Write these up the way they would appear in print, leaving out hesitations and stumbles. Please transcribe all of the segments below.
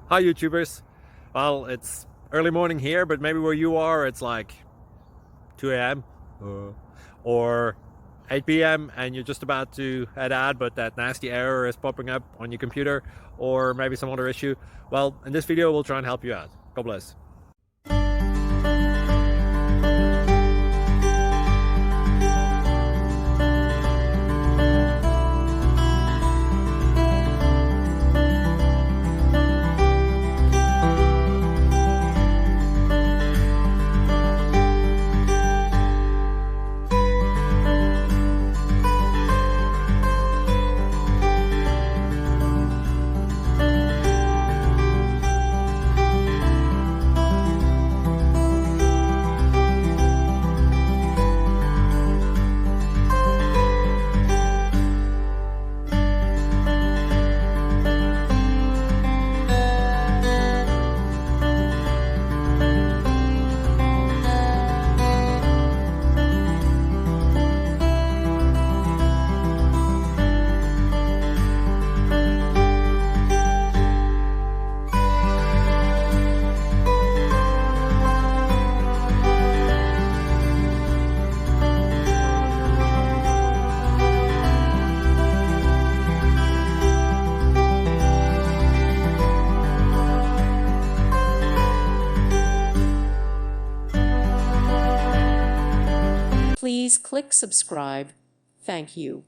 Hi YouTubers. Well, it's early morning here, but maybe where you are it's like 2 a.m. or 8 p.m. and you're just about to head out, but that nasty error is popping up on your computer, or maybe some other issue. Well, in this video we'll try and help you out. God bless. Please click subscribe. Thank you.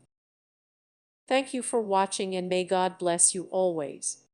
Thank you for watching, and may God bless you always.